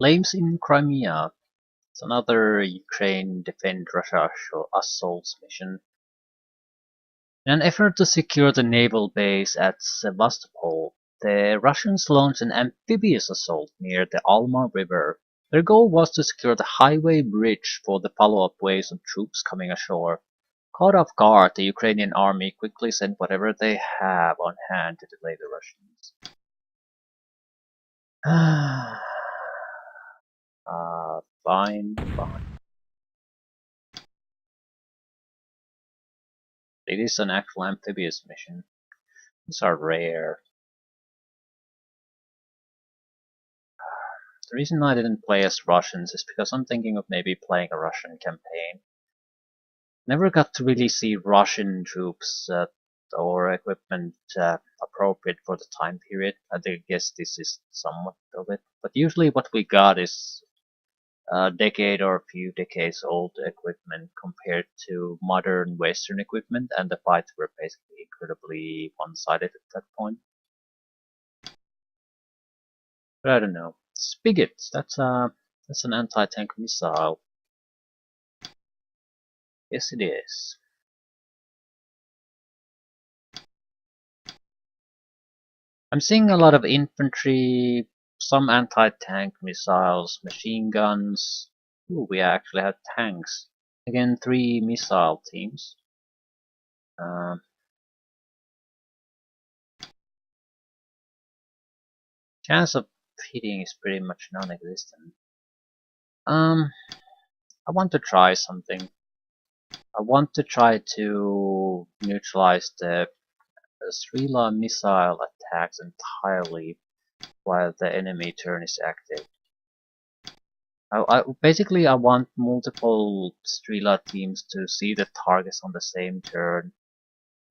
Flames in Crimea. It's another Ukraine defend Russia assault mission. In an effort to secure the naval base at Sevastopol, the Russians launched an amphibious assault near the Alma River. Their goal was to secure the highway bridge for the follow-up waves of troops coming ashore. Caught off guard, the Ukrainian Army quickly sent whatever they have on hand to delay the Russians. Fine. It is an actual amphibious mission. These are rare. The reason I didn't play as Russians is because I'm thinking of maybe playing a Russian campaign. Never got to really see Russian troops or equipment appropriate for the time period. I guess this is somewhat of it. But usually what we got is a decade or a few decades old equipment compared to modern Western equipment, and the fights were basically incredibly one-sided at that point. But I don't know. Spigot, that's an anti-tank missile. Yes, it is. I'm seeing a lot of infantry, some anti-tank missiles, machine guns. Ooh, we actually have tanks. Again, 3 missile teams. Chance of hitting is pretty much non-existent. I want to try something. I want to try to neutralize the Strela missile attacks entirely while the enemy turn is active. Basically, I want multiple Strela teams to see the targets on the same turn,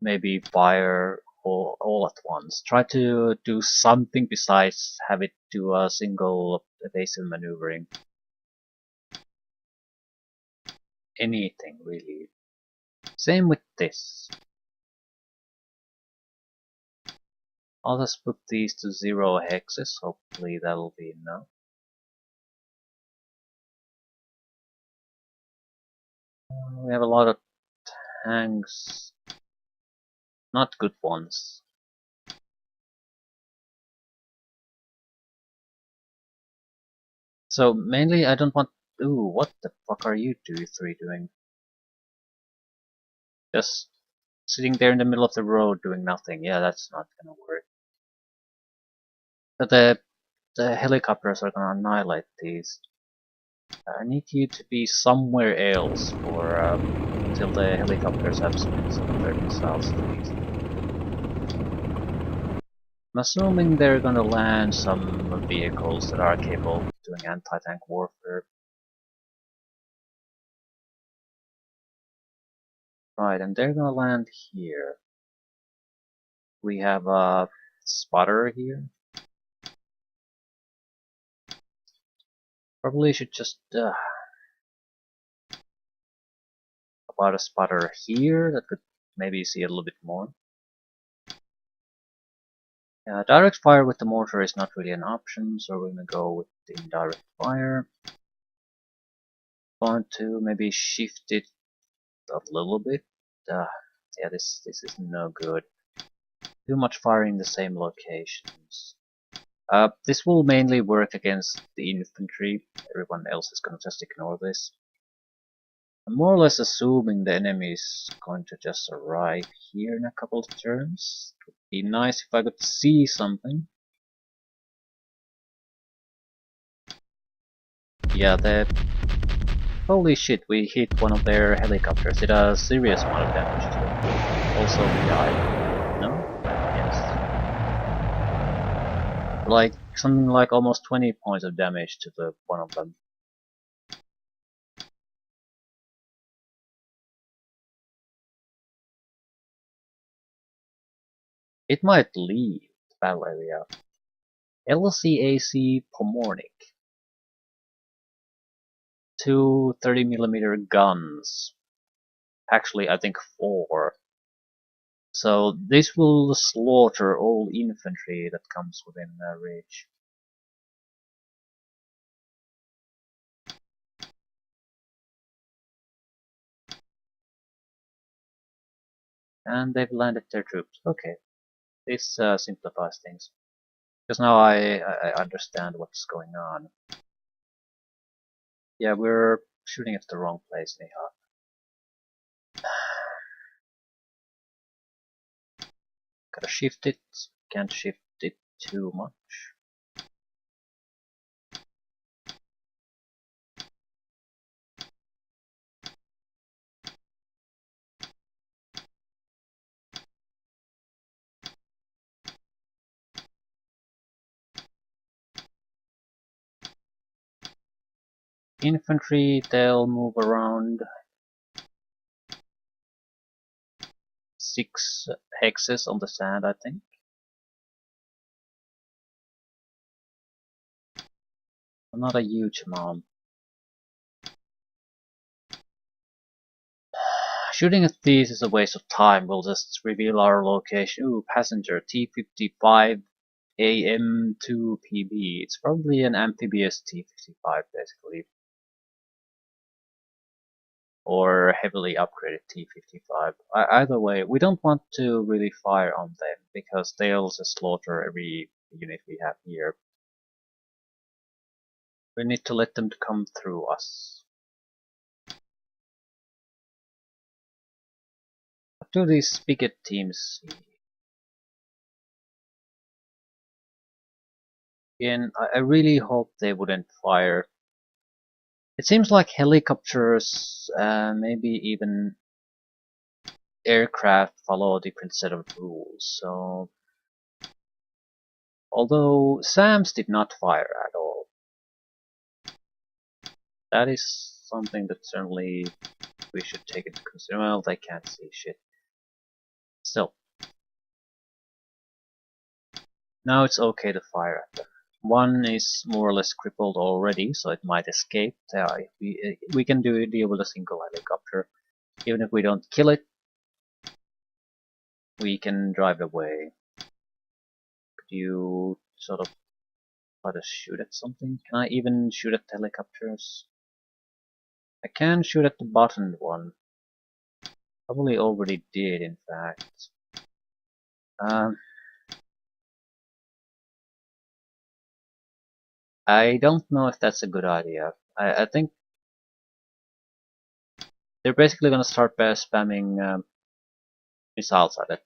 maybe fire all at once. Try to do something besides have it do a single evasive maneuvering. Anything, really. Same with this. I'll just put these to 0 hexes, hopefully that'll be enough. We have a lot of tanks. Not good ones. So mainly I don't want... Ooh, what the fuck are you three doing? Just sitting there in the middle of the road doing nothing. Yeah, that's not gonna work. But the helicopters are gonna annihilate these. I need you to be somewhere else for until the helicopters have spent some of their missiles at least. I'm assuming they're gonna land some vehicles that are capable of doing anti-tank warfare. Right, and they're gonna land here. We have a spotter here. Probably should just about a spotter here that could maybe see a little bit more. Direct fire with the mortar is not really an option, so we're gonna go with the indirect fire. Want to maybe shift it a little bit. Yeah, this is no good. Too much fire in the same locations. This will mainly work against the infantry. Everyone else is gonna just ignore this. I'm more or less assuming the enemy is going to just arrive here in a couple of turns. It would be nice if I could see something. Yeah, holy shit, we hit one of their helicopters. Did a serious amount of damage to it. Also, we died. No? Yes. Like, something like almost 20 points of damage to the one of them. It might leave the battle area. LCAC Pomornik. 2 30mm guns. Actually, I think 4. So this will slaughter all infantry that comes within reach. And they've landed their troops. Okay, this simplifies things. Because now I understand what's going on. Yeah, we're shooting at the wrong place anyhow. Gotta shift it. Can't shift it too much. Infantry, they'll move around 6 hexes on the sand, I think. Not a huge amount. Shooting at these is a waste of time. We'll just reveal our location. Ooh, passenger T-55 AM2PB. It's probably an amphibious T-55 basically. Or heavily upgraded T-55. Either way, we don't want to really fire on them because they'll just slaughter every unit we have here. We need to let them come through us. What do these spigot teams see? Again, I really hope they wouldn't fire. It seems like helicopters, maybe even aircraft follow a different set of rules. So, although SAMs did not fire at all, that is something that certainly we should take into consideration. Well, they can't see shit. Still, now it's okay to fire at them. One is more or less crippled already, so it might escape. We can deal with a single helicopter. Even if we don't kill it, we can drive away. Could you sort of try to shoot at something? Can I even shoot at helicopters? I can shoot at the bottom one. Probably already did, in fact. I don't know if that's a good idea. I think they're basically gonna start by spamming missiles at it.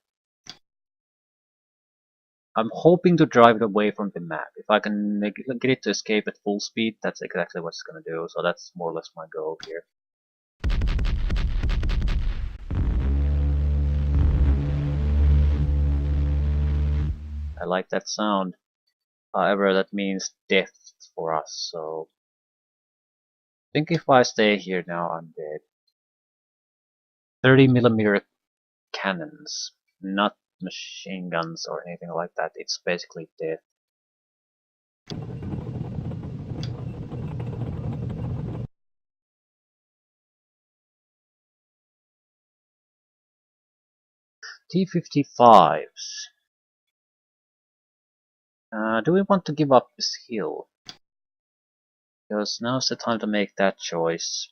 I'm hoping to drive it away from the map. If I can get it to escape at full speed, that's exactly what it's gonna do. So that's more or less my goal here. I like that sound. However, that means death for us, so I think if I stay here now, I'm dead. 30mm cannons, not machine guns or anything like that. It's basically death. T-55s. Do we want to give up this hill? Because now's the time to make that choice.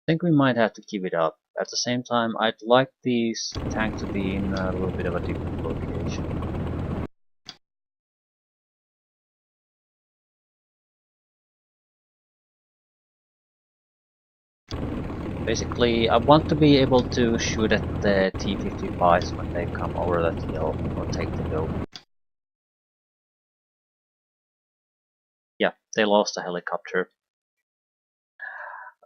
I think we might have to give it up. At the same time, I'd like this tank to be in a little bit of a different location. Basically, I want to be able to shoot at the T-55s when they come over that hill or take the hill. Yeah, they lost a helicopter.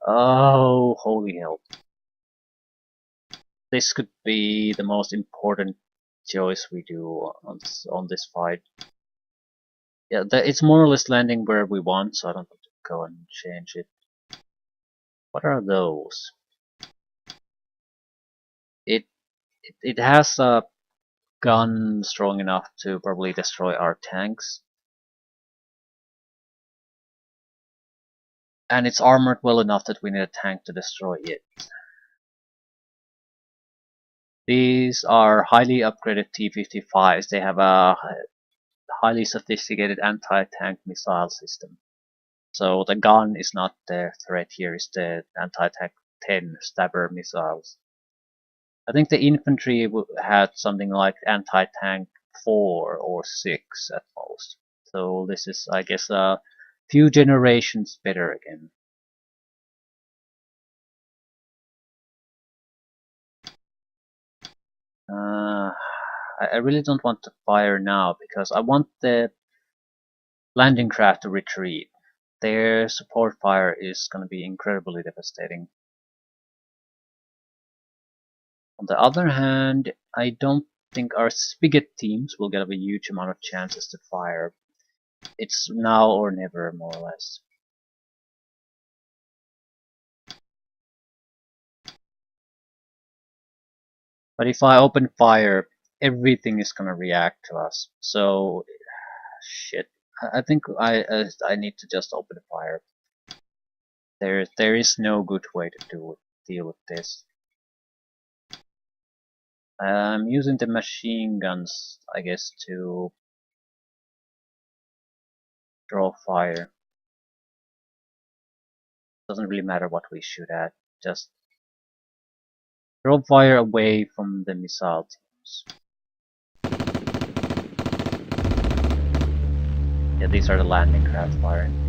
Oh, holy hell. This could be the most important choice we do on this fight. Yeah, it's more or less landing where we want, so I don't have to go and change it. What are those? It has a gun strong enough to probably destroy our tanks. And it's armored well enough that we need a tank to destroy it. These are highly upgraded T-55s. They have a highly sophisticated anti-tank missile system. So the gun is not the threat here, it's the anti-tank 10 stabber missiles. I think the infantry had something like anti-tank 4 or 6 at most. So this is, I guess, a few generations better again. I really don't want to fire now because I want the landing craft to retreat. Their support fire is going to be incredibly devastating. On the other hand, I don't think our spigot teams will get a huge amount of chances to fire. It's now or never, more or less. But if I open fire, everything is gonna react to us. So, shit. I think I need to just open fire. There is no good way to deal with this. I'm using the machine guns, I guess, to draw fire. Doesn't really matter what we shoot at, just draw fire away from the missile teams. Yeah, these are the landing craft firing.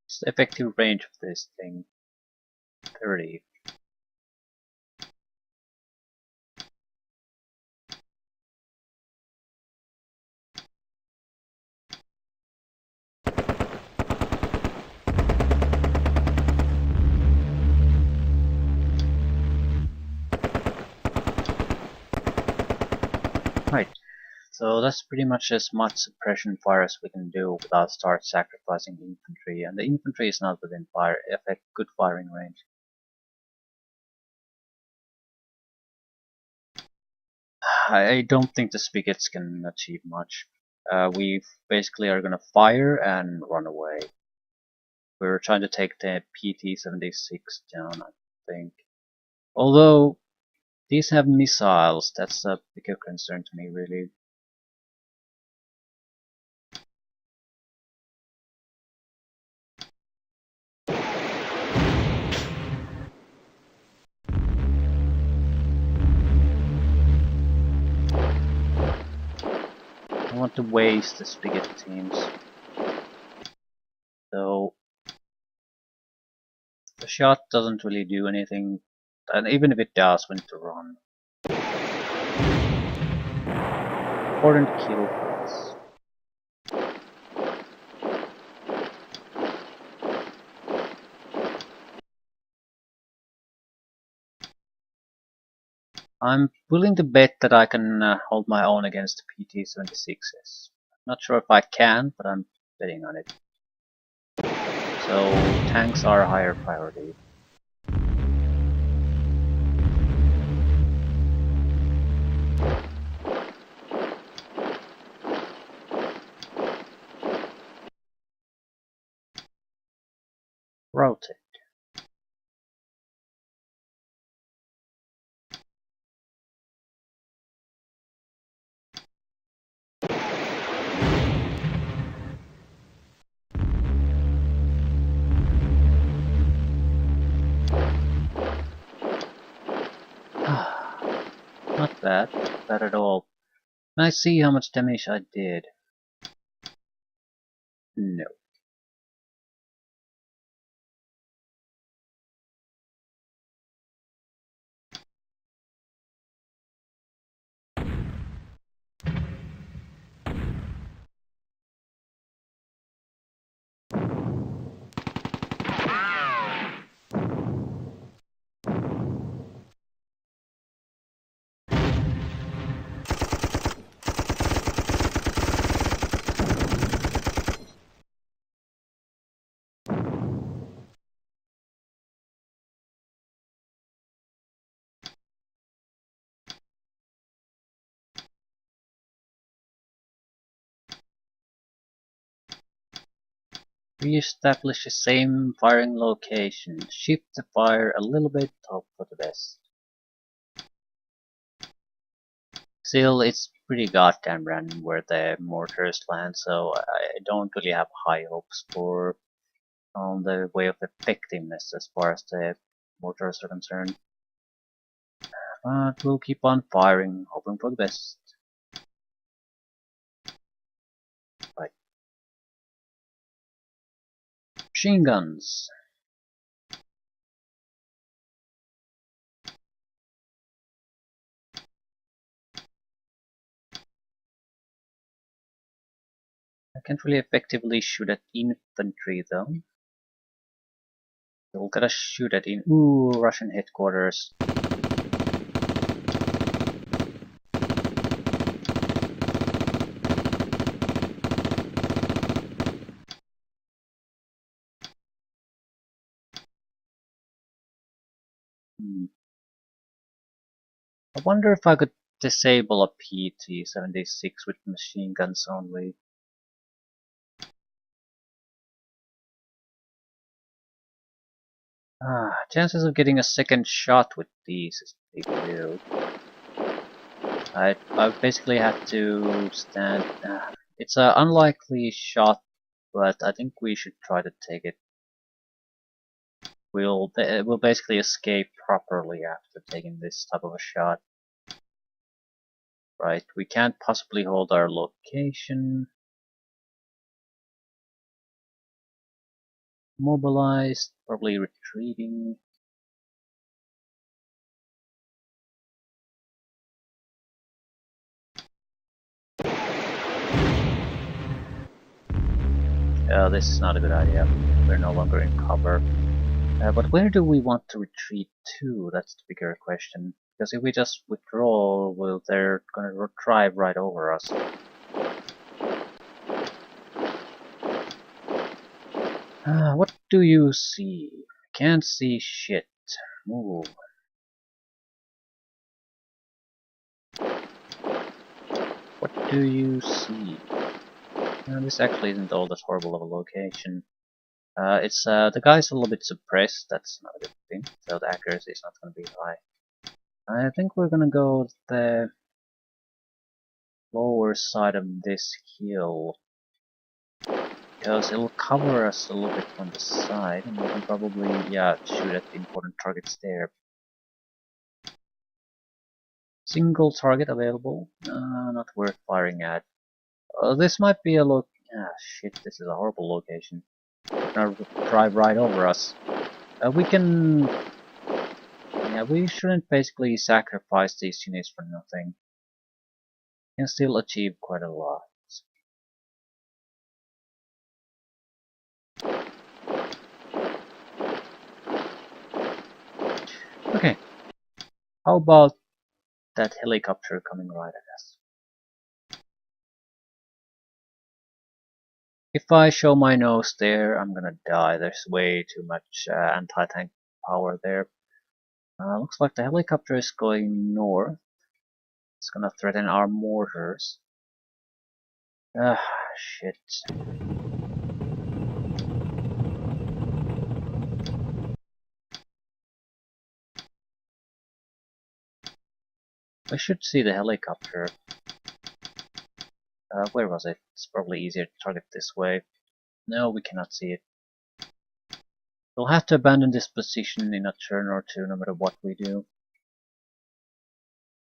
What's the effective range of this thing? 30. Right, so that's pretty much as much suppression fire as we can do without start sacrificing infantry, and the infantry is not within good firing range. I don't think the spigots can achieve much. We basically are gonna fire and run away. We're trying to take the PT-76 down, I think. Although these have missiles, that's a bigger concern to me, really. I don't want to waste the spigot teams. So the shot doesn't really do anything, and even if it does, we need to run. Important kill for us. I'm willing to bet that I can hold my own against the PT-76s. Not sure if I can, but I'm betting on it. So tanks are a higher priority. Rotate. Not bad, not bad at all. Can I see how much damage I did? No. Re-establish the same firing location. Shift the fire a little bit, hope for the best. Still, it's pretty goddamn random where the mortars land, so I don't really have high hopes for on the way of effectiveness as far as the mortars are concerned. But we'll keep on firing, hoping for the best. Right. Machine guns. I can't really effectively shoot at infantry though. We'll gotta shoot at Russian headquarters. I wonder if I could disable a PT-76 with machine guns only. Chances of getting a second shot with these is pretty low. I basically have to stand. It's an unlikely shot, but I think we should try to take it. We'll basically escape properly after taking this type of a shot. Right, we can't possibly hold our location. Mobilized, probably retreating. This is not a good idea. We're no longer in cover. But where do we want to retreat to? That's the bigger question. Because if we just withdraw, well, they're gonna drive right over us. What do you see? Can't see shit. Move. What do you see? This actually isn't all that horrible of a location. It's the guy's a little bit suppressed, that's not a good thing, so the accuracy is not going to be high. I think we're going to go the lower side of this hill, because it'll cover us a little bit from the side, and we can probably, shoot at the important targets there. Single target available, not worth firing at. This might be a shit, this is a horrible location. They're gonna drive right over us. We can... Yeah, we shouldn't basically sacrifice these units for nothing. We can still achieve quite a lot. Okay. How about that helicopter coming right at us? If I show my nose there, I'm gonna die. There's way too much anti-tank power there. Looks like the helicopter is going north. It's gonna threaten our mortars. Shit. I should see the helicopter. Where was it? It's probably easier to target this way. No, we cannot see it. We'll have to abandon this position in a turn or two, no matter what we do.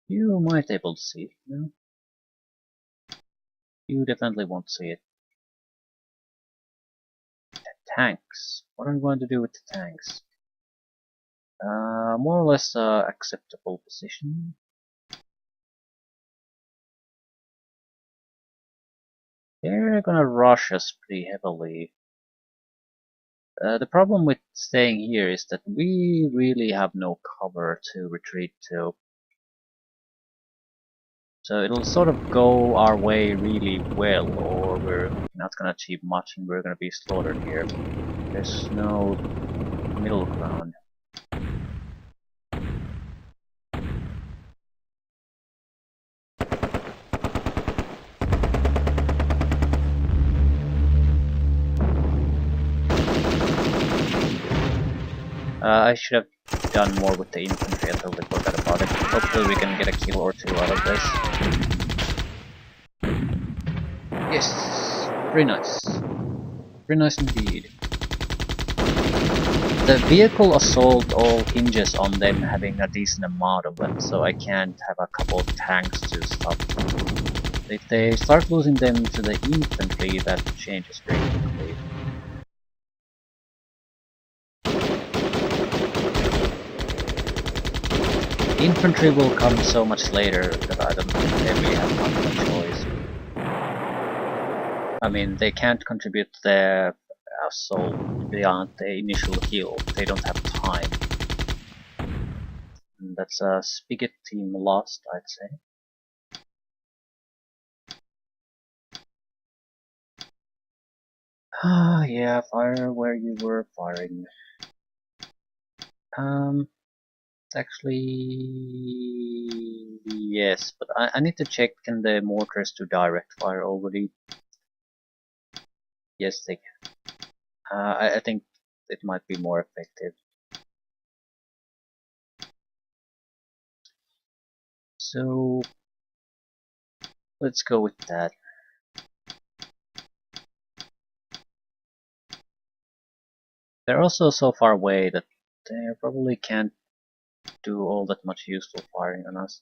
You might be able to see it, no? You definitely won't see it. The tanks. What are we going to do with the tanks? More or less acceptable position. They're gonna rush us pretty heavily. The problem with staying here is that we really have no cover to retreat to. So it'll sort of go our way really well, or we're not gonna achieve much and we're gonna be slaughtered here. There's no middle ground. I should have done more with the infantry. I totally forgot about it. Hopefully we can get a kill or two out of this. Yes! Very nice. Very nice indeed. The vehicle assault all hinges on them having a decent amount of them, so I can't have a couple of tanks to stop. If they start losing them to the infantry, that changes very quickly. Infantry will come so much later that I don't think they really have much of a choice. I mean, they can't contribute to the assault beyond the initial heal. They don't have time. And that's a Spigot team lost, I'd say. Ah, yeah, fire where you were firing. Actually, yes, but I need to check, can the mortars do direct fire already? Yes, they can. I think it might be more effective. So, let's go with that. They're also so far away that they probably can't do all that much useful firing on us.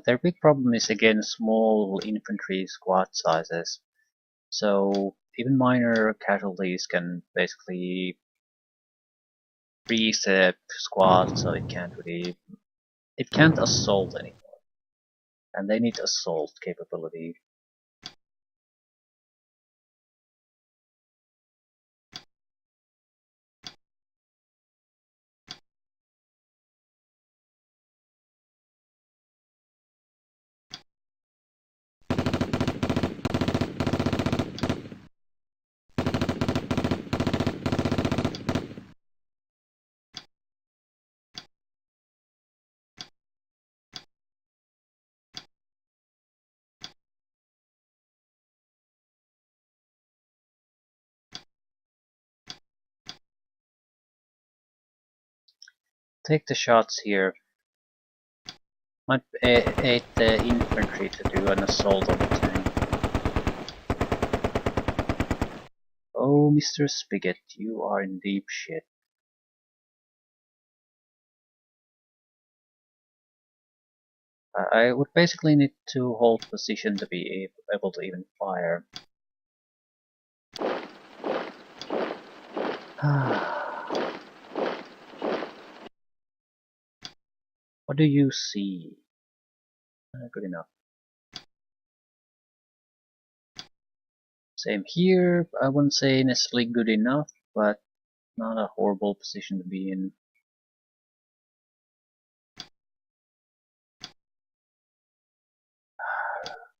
Their big problem is again small infantry squad sizes. So even minor casualties can basically freeze the squad, so it can't assault anymore. And they need assault capability. Take the shots here. Might aid the infantry to do an assault on the tank. Oh, Mr. Spigot, you are in deep shit. I would basically need to hold position to be able to even fire. What do you see? Good enough. Same here. I wouldn't say necessarily good enough, but not a horrible position to be in.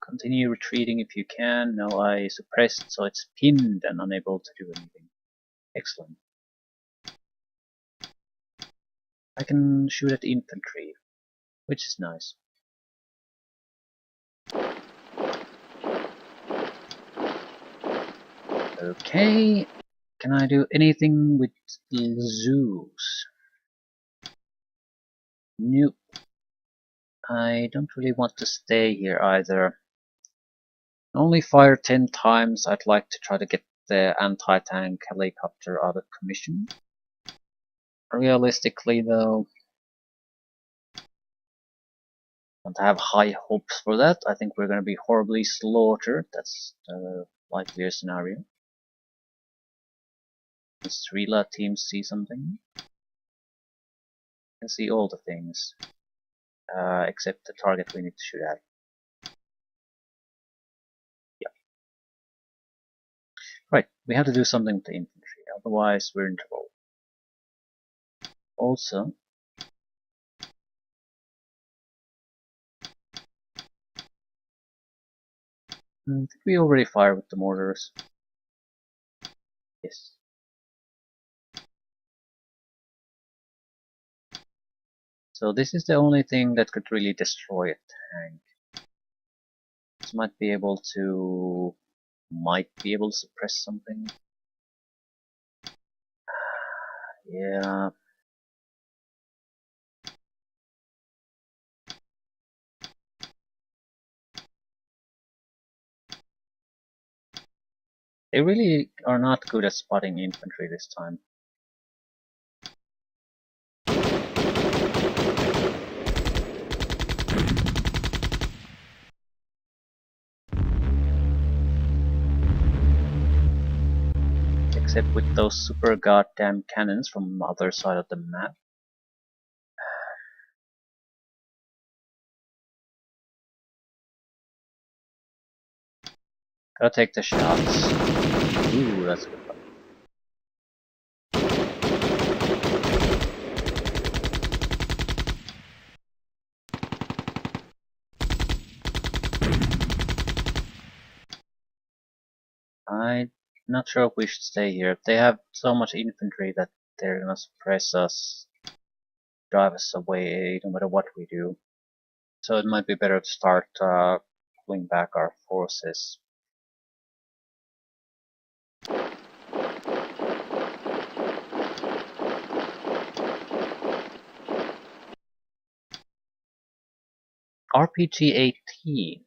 Continue retreating if you can. No, I suppressed, so it's pinned and unable to do anything. Excellent. I can shoot at infantry, which is nice. Okay, can I do anything with Zeus? Nope. I don't really want to stay here either. Only fire 10 times. I'd like to try to get the anti-tank helicopter out of commission. Realistically though, I don't have high hopes for that. I think we're going to be horribly slaughtered. That's the likelier scenario. Does Srila team see something? Can see all the things. Except the target we need to shoot at. Yeah. Right, we have to do something with the infantry, otherwise we're in trouble. Also, did we already fire with the mortars? Yes. So this is the only thing that could really destroy a tank. This might be able to suppress something. Yeah. They really are not good at spotting infantry this time. Except with those super goddamn cannons from the other side of the map. Gotta take the shots. Ooh, that's a good one. I'm not sure if we should stay here. They have so much infantry that they're gonna suppress us, drive us away no matter what we do. So it might be better to start pulling back our forces. RPG 18.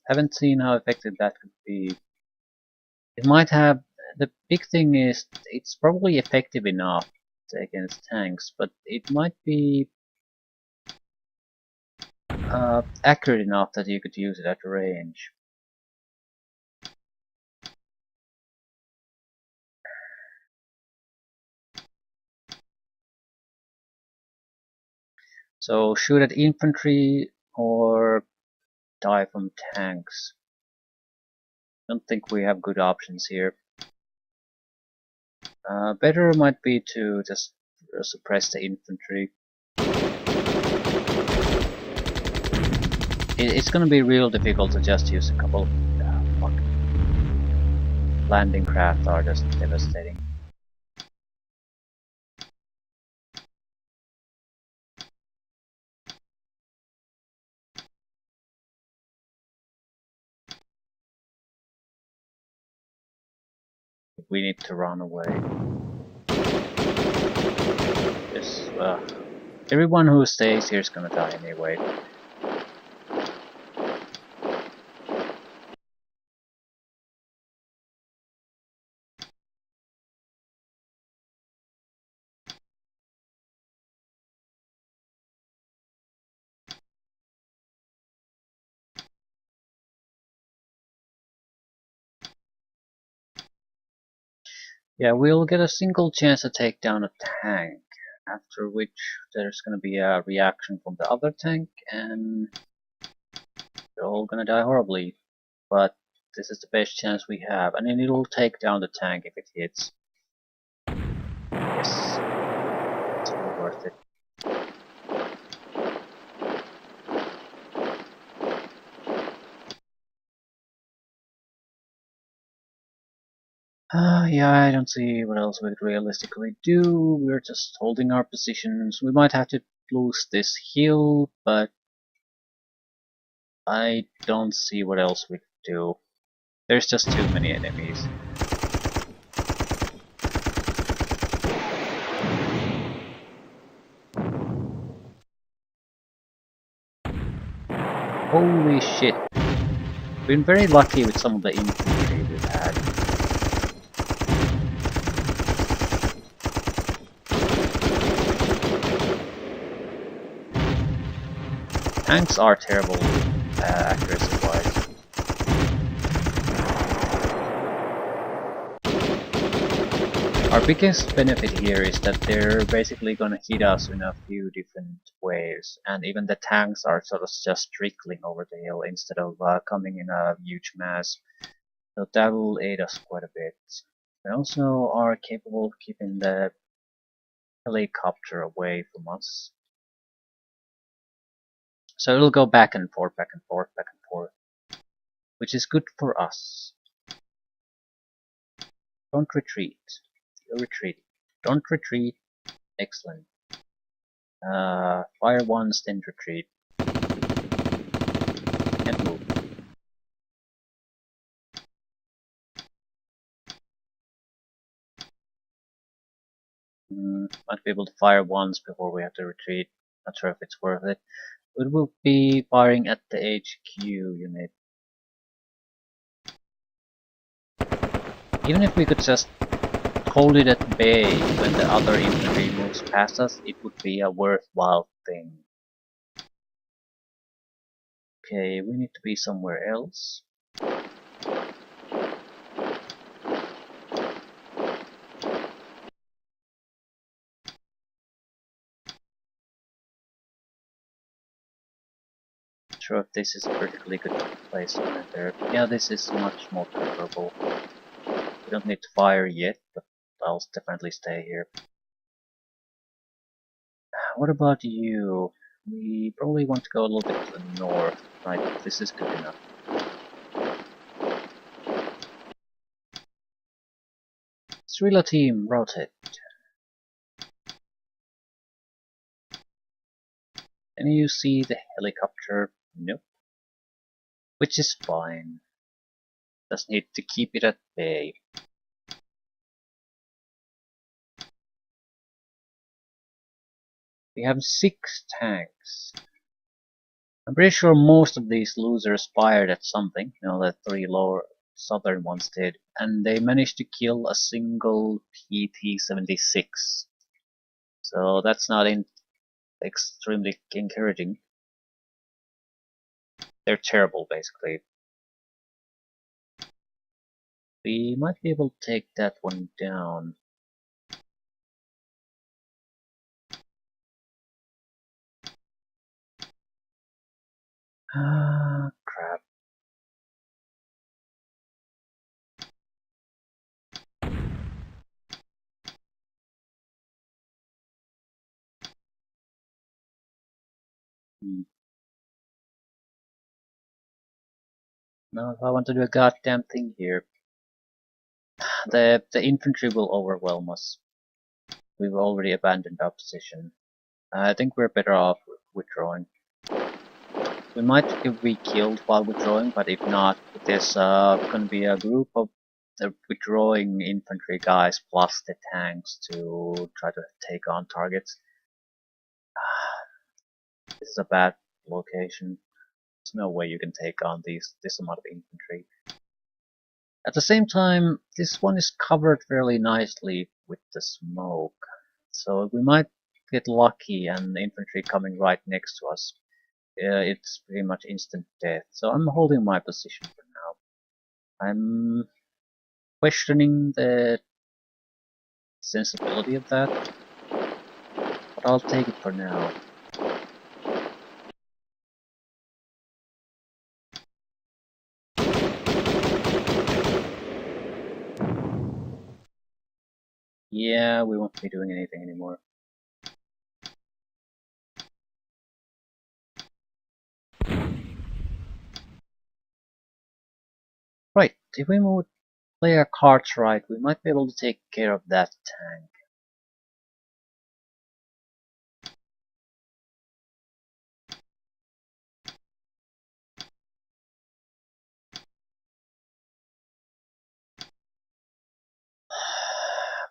Haven't seen how effective that could be. It might have. The big thing is it's probably effective enough against tanks, but it might be accurate enough that you could use it at range. So shoot at infantry or die from tanks. Don't think we have good options here. Better might be to just suppress the infantry. It's gonna be real difficult to just use a couple. Fuck. Landing craft are just devastating. We need to run away. Yes, everyone who stays here is gonna die anyway. Yeah, we'll get a single chance to take down a tank, after which there's gonna be a reaction from the other tank, and they're all gonna die horribly. But this is the best chance we have, and then it'll take down the tank if it hits. Yes, it's really worth it. Yeah, I don't see what else we could realistically do. We're just holding our positions. We might have to lose this hill, but I don't see what else we could do. There's just too many enemies. Holy shit. Been very lucky with some of the infantry we've had. Tanks are terrible accuracy-wise. Our biggest benefit here is that they're basically gonna hit us in a few different ways, and even the tanks are sort of just trickling over the hill instead of coming in a huge mass. So that will aid us quite a bit. We also are capable of keeping the helicopter away from us. So it'll go back and forth, back and forth, back and forth, which is good for us. Don't retreat. You're retreating. Don't retreat. Excellent. Fire once, then retreat. And move. Might be able to fire once before we have to retreat. Not sure if it's worth it. It will be firing at the HQ unit. Even if we could just hold it at bay when the other infantry moves past us, it would be a worthwhile thing. Okay, we need to be somewhere else. Not sure if this is a particularly good place right there. Yeah, this is much more preferable. We don't need to fire yet, but I'll definitely stay here. What about you? We probably want to go a little bit to the north. Right, this is good enough. Strela team, rotate. Can you see the helicopter? Nope. Which is fine. Just need to keep it at bay. We have 6 tanks. I'm pretty sure most of these losers fired at something. You know, the 3 lower southern ones did. And they managed to kill a single PT-76. So that's not extremely encouraging. They're terrible, basically. We might be able to take that one down. Ah, crap. Now if I want to do a goddamn thing here, the infantry will overwhelm us. We've already abandoned our position. I think we're better off withdrawing. We might be killed while withdrawing, but if not, there's gonna be a group of the withdrawing infantry guys plus the tanks to try to take on targets. This is a bad location. There's no way you can take on this amount of infantry. At the same time, this one is covered fairly nicely with the smoke, so we might get lucky and the infantry coming right next to us. It's pretty much instant death, so I'm holding my position for now. I'm questioning the sensibility of that, but I'll take it for now. Yeah, we won't be doing anything anymore. Right, if we play our cards right, we might be able to take care of that tank.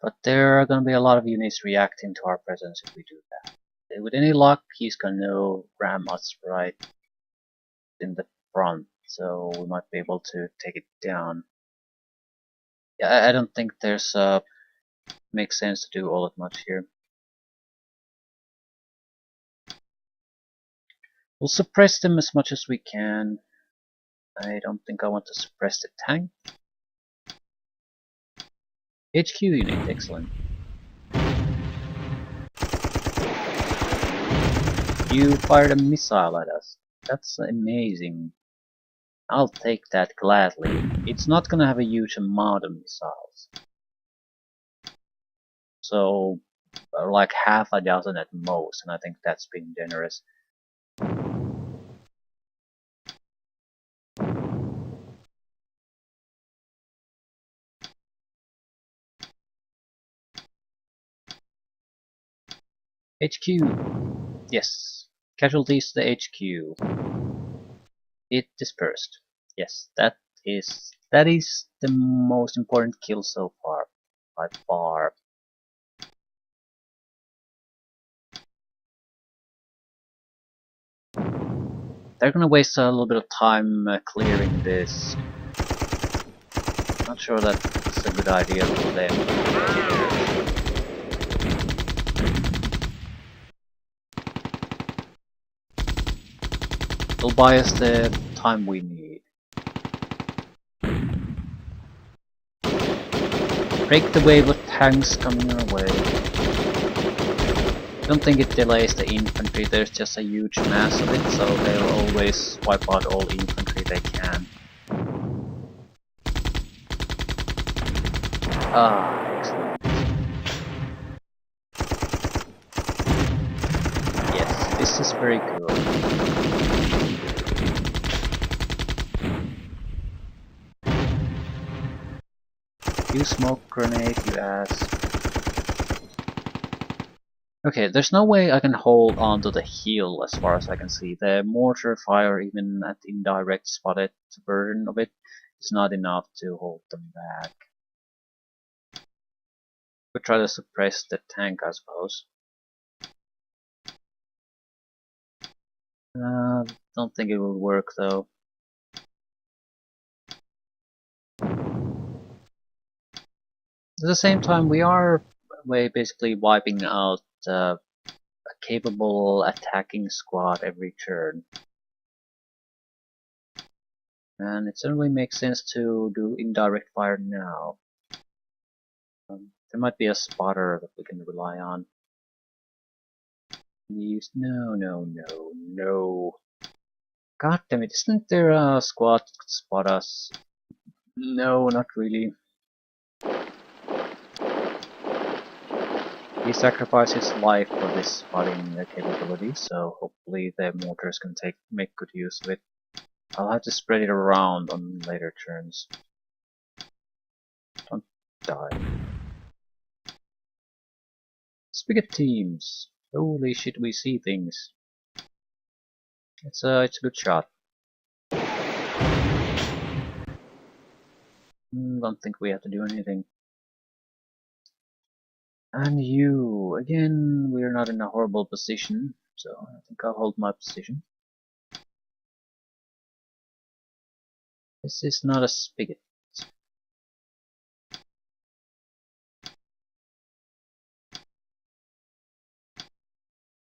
But there are gonna be a lot of units reacting to our presence if we do that. With any luck, he's gonna ram us right in the front, so we might be able to take it down. Yeah, I don't think there's makes sense to do all that much here. We'll suppress them as much as we can. I don't think I want to suppress the tank. HQ unit, excellent. You fired a missile at us. That's amazing. I'll take that gladly. It's not gonna have a huge amount of missiles. So like half a dozen at most, and I think that's being generous. HQ! Yes. Casualties to the HQ. It dispersed. Yes, is that is the most important kill so far. By far. They're gonna waste a little bit of time clearing this. Not sure that's a good idea for them. It'll buy us the time we need. Break the wave of tanks coming our way. I don't think it delays the infantry, there's just a huge mass of it, so they'll always wipe out all infantry they can. Ah, excellent. Yes, this is very good. You smoke grenade, you ass. Okay, there's no way I can hold on to the hill as far as I can see. The mortar fire, even at indirect spotted version of it, is not enough to hold them back. Could try to suppress the tank, I suppose. Don't think it will work though. At the same time, we are basically wiping out a capable attacking squad every turn. And it certainly makes sense to do indirect fire now. There might be a spotter that we can rely on. No. God damn it, isn't there a squad that could spot us? No, not really. He sacrificed his life for this spotting capability, so hopefully the mortars can make good use of it. I'll have to spread it around on later turns. Don't die. Spigot teams! Holy shit, we see things. It's a good shot. Don't think we have to do anything. And you, again, we're not in a horrible position, so I think I'll hold my position. This is not a spigot.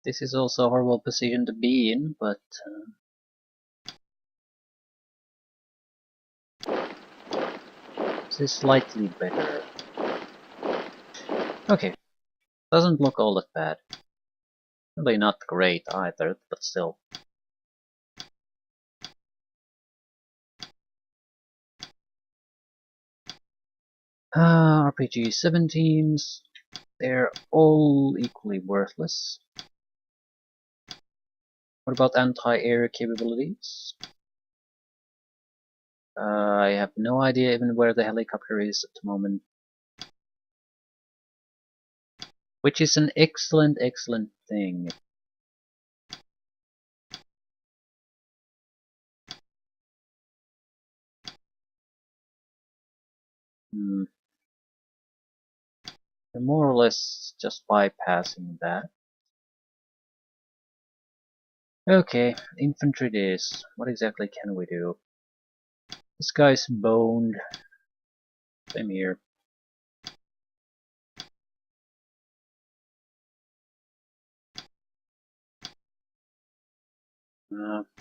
This is also a horrible position to be in, but this is slightly better. Okay, doesn't look all that bad. Really not great either, but still. RPG 7 teams, they're all equally worthless. What about anti-air capabilities? I have no idea even where the helicopter is at the moment. Which is an excellent thing. They're more or less just bypassing that. Okay, infantry it is. What exactly can we do? This guy's boned. Same here.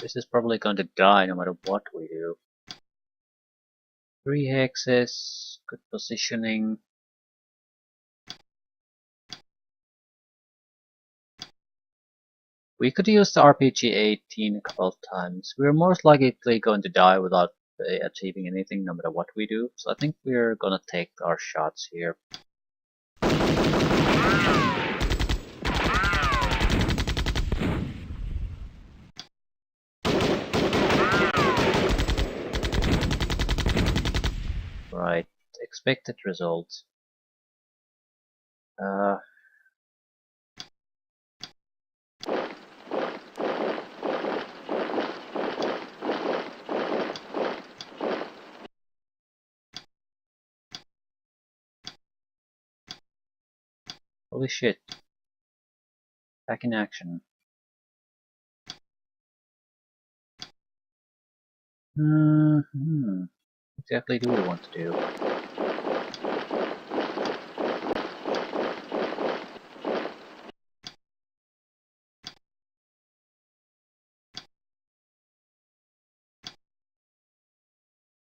This is probably going to die no matter what we do. 3 hexes, good positioning. We could use the RPG-18 a couple of times. We're most likely going to die without achieving anything no matter what we do, so I think we're gonna take our shots here. Right, expected results. Holy shit. Back in action. What exactly do we want to do?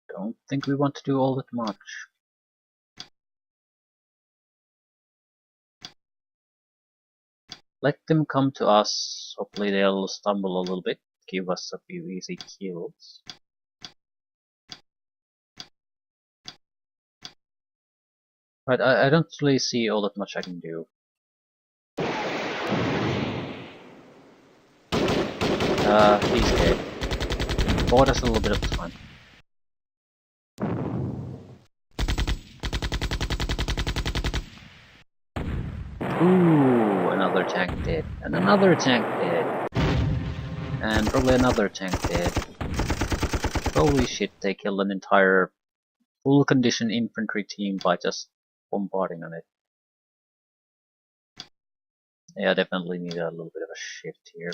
Don't think we want to do all that much. Let them come to us. Hopefully they'll stumble a little bit, give us a few easy kills. Right, I don't really see all that much I can do. He's dead. Bought us a little bit of time. Ooh, another tank dead. And another tank dead. And probably another tank dead. Holy shit, they killed an entire full condition infantry team by just bombarding on it. Yeah, definitely need a little bit of a shift here.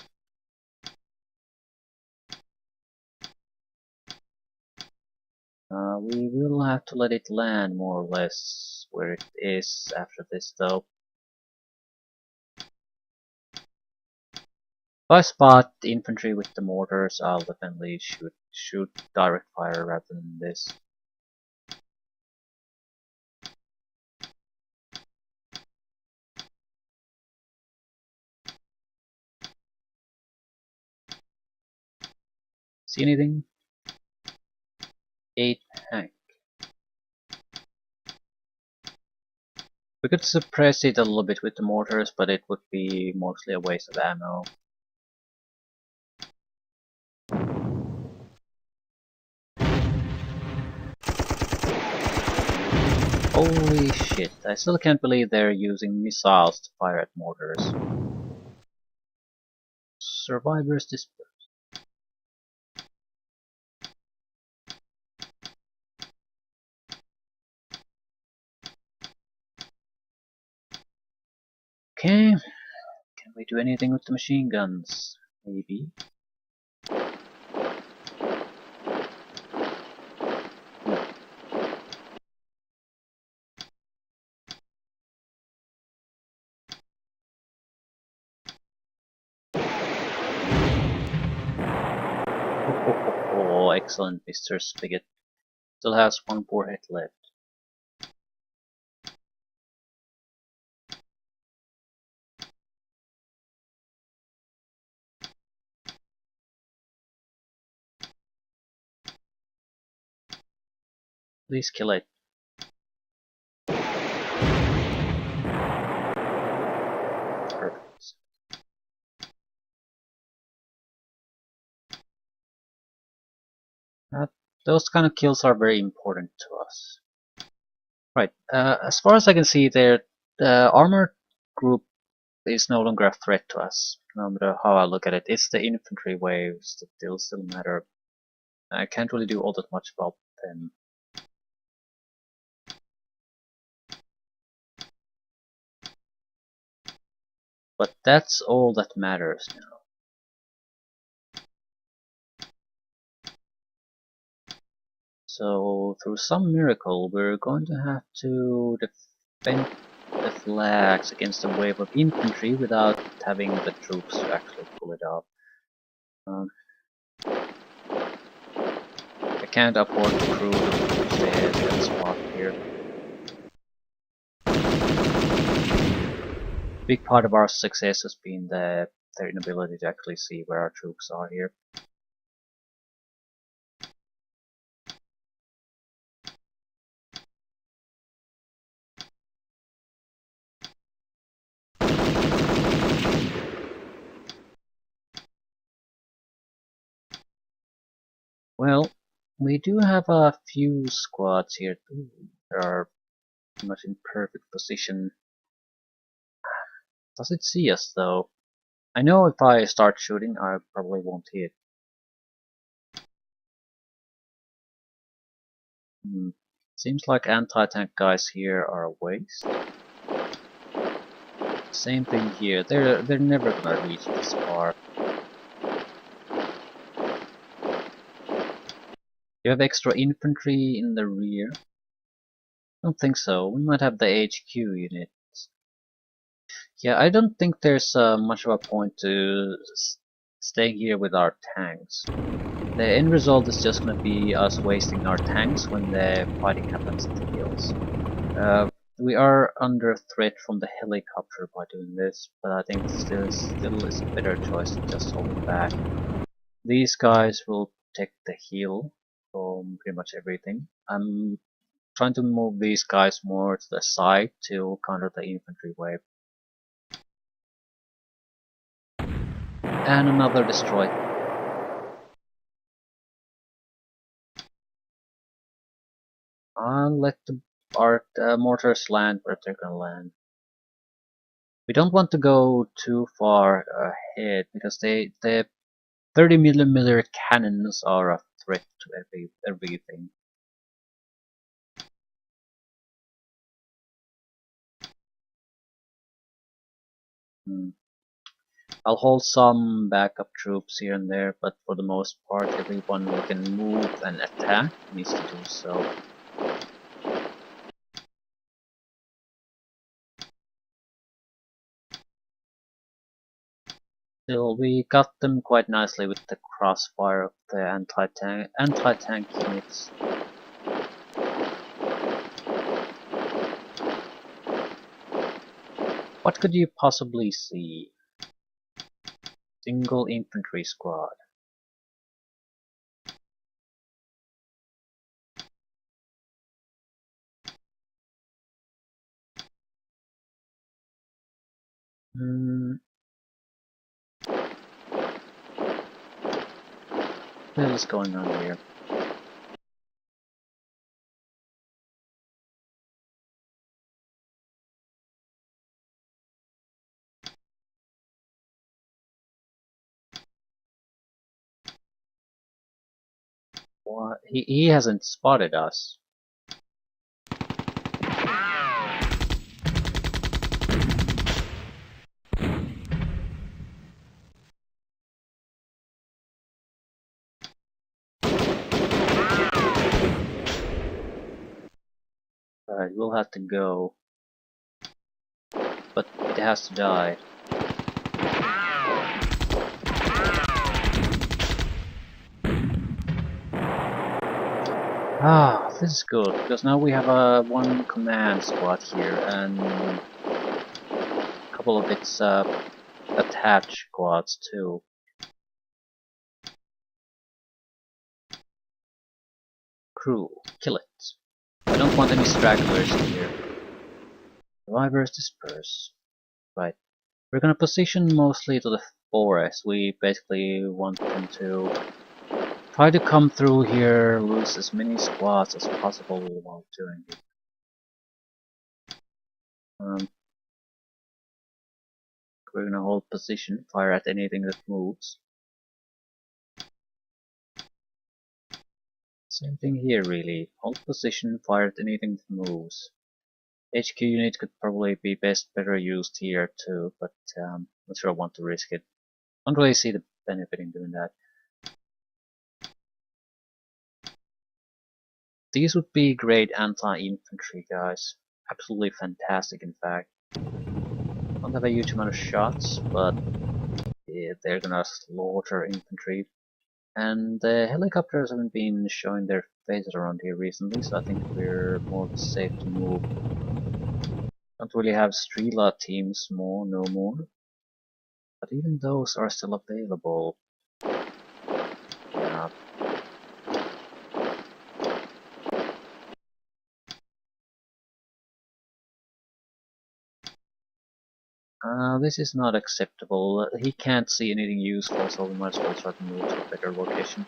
We will have to let it land more or less where it is after this though. If I spot the infantry with the mortars, I'll definitely shoot direct fire rather than this. See anything? 8 tank. We could suppress it a little bit with the mortars, but it would be mostly a waste of ammo. Holy shit, I still can't believe they're using missiles to fire at mortars. Survivors dispersed. Okay, can we do anything with the machine guns? Maybe. Oh, excellent, Mr. Spigot. Still has one warhead left. Please kill it. Perfect. Those kind of kills are very important to us. Right, as far as I can see there, the armored group is no longer a threat to us, no matter how I look at it. It's the infantry waves that still matter. I can't really do all that much about them. But that's all that matters now. So, through some miracle, we're going to have to defend the flags against a wave of infantry without having the troops to actually pull it off. I can't afford the crew to stay at that spot here. Big part of our success has been their inability to actually see where our troops are here. Well, We do have a few squads here. Ooh, they are pretty much in perfect position. Does it see us though? I know if I start shooting, I probably won't hit. Seems like anti-tank guys here are a waste. Same thing here. They're never gonna reach this far. You have extra infantry in the rear? Don't think so. We might have the HQ units. Yeah, I don't think there's much of a point to staying here with our tanks. The end result is just gonna be us wasting our tanks when the fighting happens at the hills. We are under threat from the helicopter by doing this, but I think still is a better choice than just holding back. These guys will protect the hill from pretty much everything. I'm trying to move these guys more to the side to counter the infantry wave. And another destroyed. I'll let our mortars land where they're gonna land. We don't want to go too far ahead because the 30mm cannons are a threat to everything. I'll hold some backup troops here and there, but for the most part everyone who can move and attack needs to do so. Still, we got them quite nicely with the crossfire of the anti-tank units. What could you possibly see? Single infantry squad. What is going on here? What? He hasn't spotted us. We'll have to go. But it has to die. Ah, this is good, because now we have a one command squad here, and a couple of its attached squads too. Crew, kill it. I don't want any stragglers here. Survivors disperse. Right. We're gonna position mostly to the forest. We basically want them to try to come through here, lose as many squads as possible while doing it. We're gonna hold position, fire at anything that moves. Same thing here really. Hold position, fire at anything that moves. HQ unit could probably be better used here too, but not sure I want to risk it. Don't really see the benefit in doing that. These would be great anti-infantry guys. Absolutely fantastic in fact. Don't have a huge amount of shots, but yeah, they're gonna slaughter infantry. And the helicopters haven't been showing their faces around here recently, so I think we're more safe to move. Don't really have Strela teams no more. But even those are still available. Yeah. This is not acceptable. He can't see anything useful, so we might as well try to move to a better location.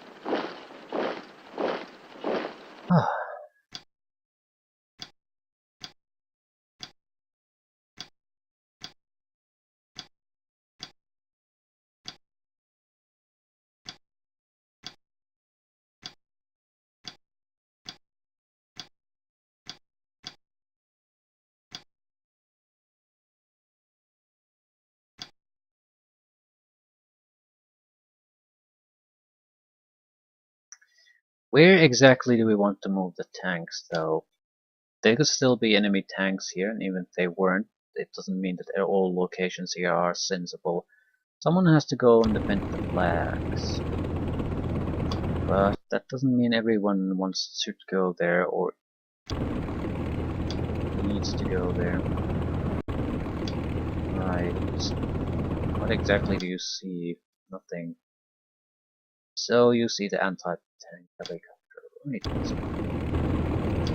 Where exactly do we want to move the tanks, though? There could still be enemy tanks here, and even if they weren't, it doesn't mean that all locations here are sensible. Someone has to go and defend the flags. But that doesn't mean everyone wants to go there or needs to go there. Right. What exactly do you see? Nothing. So you see the anti-tank helicopter. Right.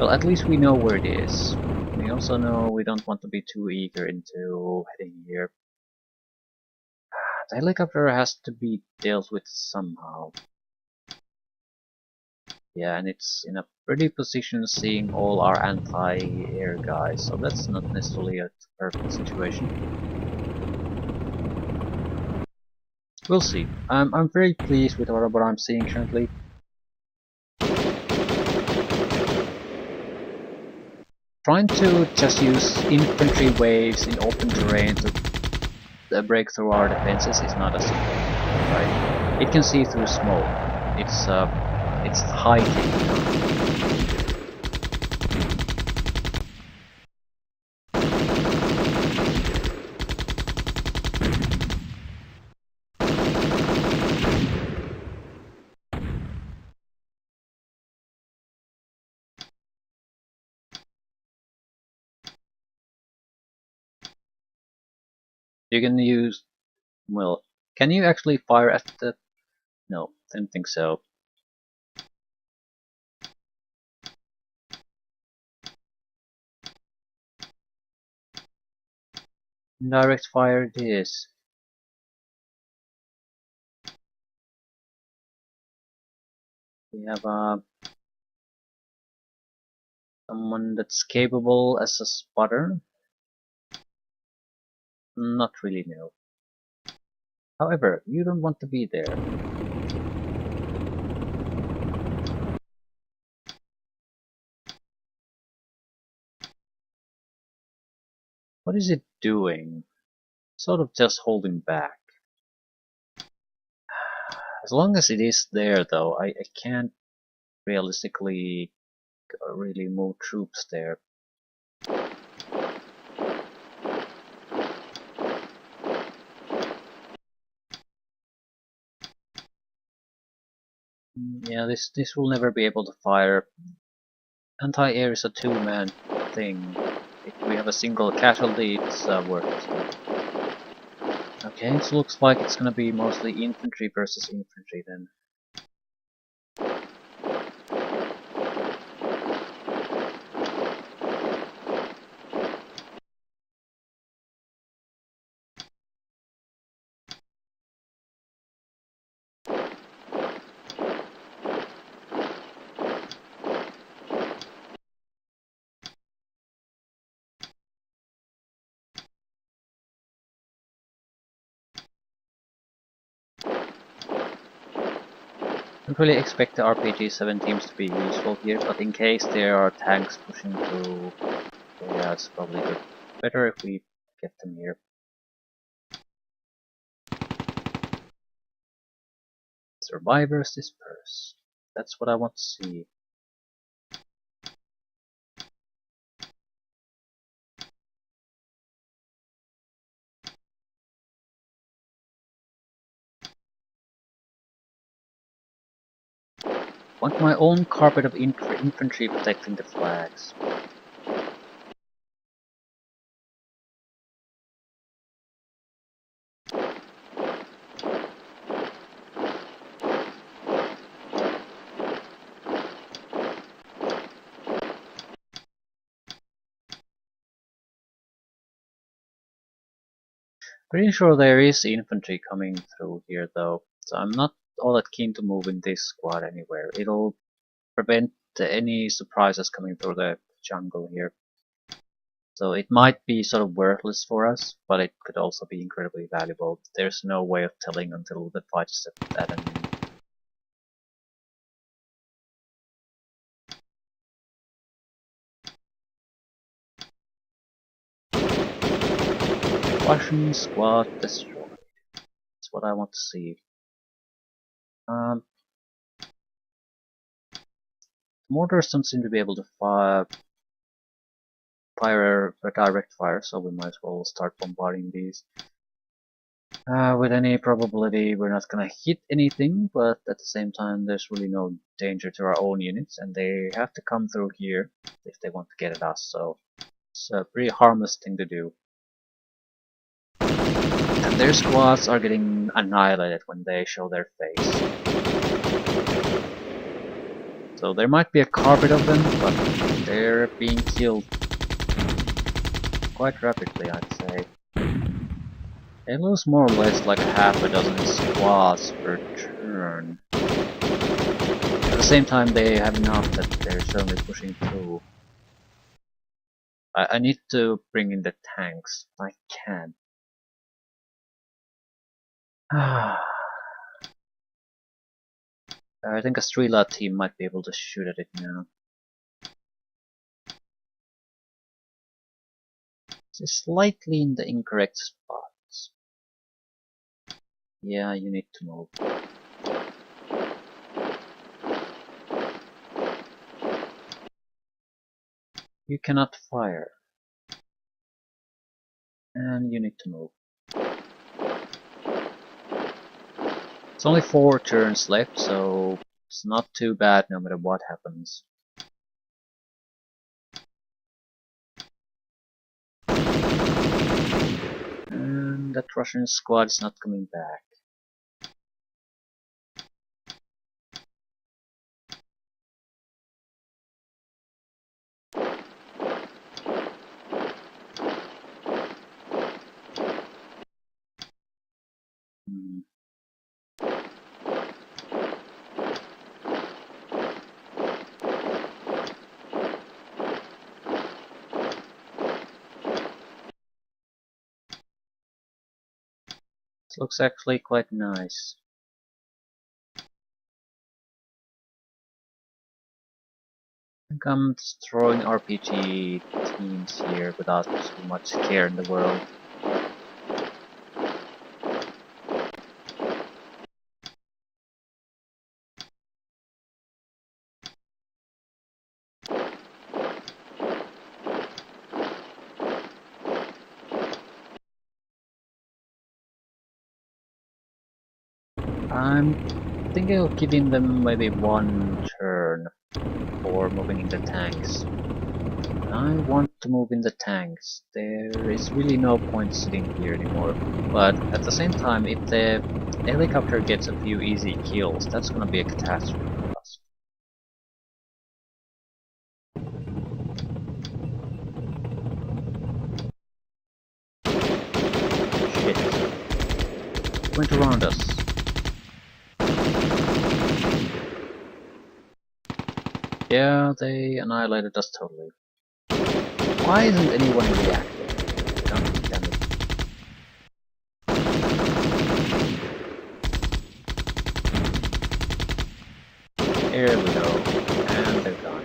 Well, at least we know where it is. We also know we don't want to be too eager into heading here. The helicopter has to be dealt with somehow. Yeah, and it's in a pretty position seeing all our anti-air guys, so that's not necessarily a perfect situation. We'll see. I'm very pleased with what I'm seeing currently. Trying to just use infantry waves in open terrain to break through our defenses is not a simple, right? It can see through smoke. It's high tech. You can use, well, can you actually fire at the? No, didn't think so. Indirect fire it is. We have someone that's capable as a spotter. Not really, no. However, you don't want to be there. What is it doing? Sort of just holding back. As long as it is there, though, I can't realistically really move troops there. Yeah, this will never be able to fire. Anti-air is a two-man thing. If we have a single casualty, it's worthless. Okay, it looks like it's gonna be mostly infantry versus infantry then. Don't really expect the RPG-7 teams to be useful here, but in case there are tanks pushing through, yeah, it's probably good. Better if we get them here. Survivors disperse. That's what I want to see. Want my own carpet of infantry protecting the flags. Pretty sure there is infantry coming through here though, so I'm not all that keen to move in this squad anywhere. It'll prevent any surprises coming through the jungle here. So it might be sort of worthless for us, but it could also be incredibly valuable. There's no way of telling until the fight is at an end. Russian squad destroyed. That's what I want to see. Mortars don't seem to be able to fire a direct fire, so we might as well start bombarding these. With any probability we're not gonna hit anything, but at the same time there's really no danger to our own units, and they have to come through here if they want to get at us, so it's a pretty harmless thing to do. And their squads are getting annihilated when they show their face. So there might be a carpet of them, but they're being killed quite rapidly, I'd say. They lose more or less like half a dozen squads per turn. At the same time, they have enough that they're certainly pushing through. I need to bring in the tanks. I can. I think a Strela team might be able to shoot at it now. It's slightly in the incorrect spots. Yeah, you need to move. You cannot fire. And you need to move. It's only 4 turns left, so it's not too bad no matter what happens. And that Russian squad is not coming back. It looks actually quite nice. I think I'm destroying RPG teams here without too much care in the world. I'm thinking of giving them maybe 1 turn for moving in the tanks. I want to move in the tanks. There is really no point sitting here anymore. But at the same time, if the helicopter gets a few easy kills, that's gonna be a catastrophe for us. Shit. Went around us. Yeah, they annihilated us totally. Why isn't anyone reacting? God damn it. Here we go. And they're gone.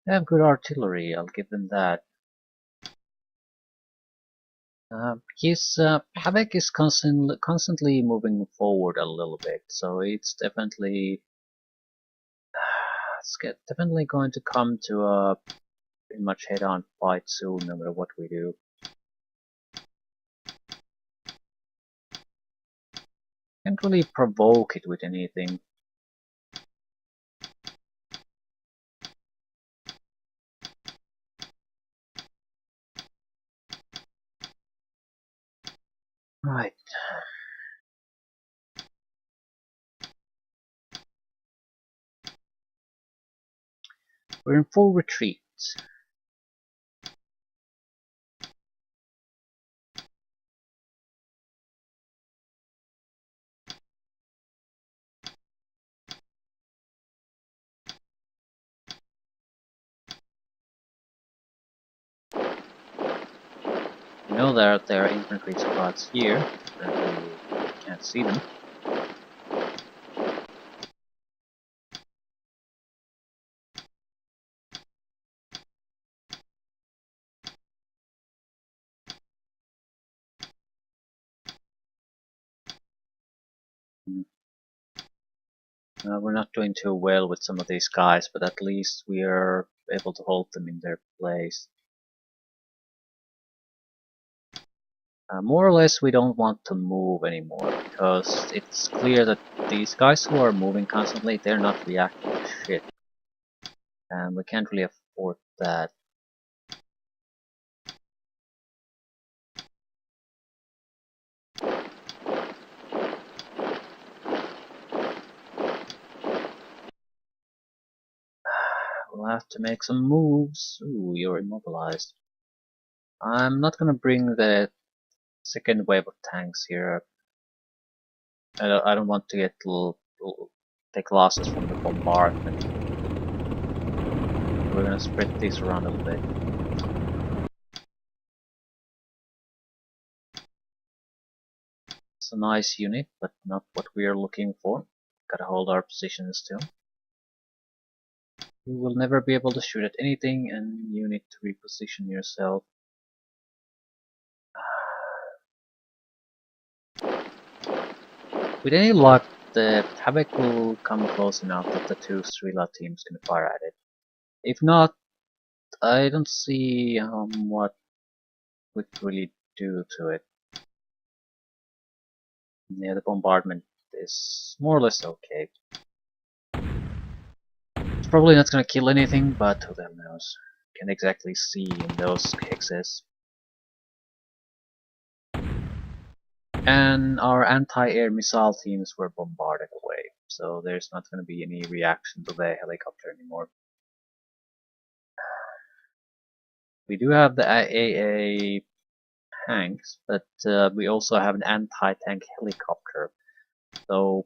They have good artillery, I'll give them that. His Havoc is constantly moving forward a little bit, so it's definitely definitely going to come to a pretty much head-on fight soon, no matter what we do. Can't really provoke it with anything. Right. We're in full retreat. We know that there are infantry squads here. Apparently we can't see them. We're not doing too well with some of these guys, but at least we are able to hold them in their place. More or less, we don't want to move anymore, because it's clear that these guys who are moving constantly, they're not reacting to shit. And we can't really afford that. We'll have to make some moves. Ooh, you're immobilized. I'm not gonna bring the second wave of tanks here. I don't want to get take losses from the bombardment. We're gonna spread these around a little bit. It's a nice unit, but not what we are looking for. Gotta hold our positions still. You will never be able to shoot at anything, and you need to reposition yourself. With any luck, the Havoc will come close enough that the two Strela teams can fire at it. If not, I don't see what we could really do to it. Yeah, the bombardment is more or less okay. It's probably not gonna kill anything, but who the hell knows. Can't exactly see in those hexes. And our anti-air missile teams were bombarded away, so there's not gonna be any reaction to the helicopter anymore. We do have the AA tanks, but we also have an anti-tank helicopter. So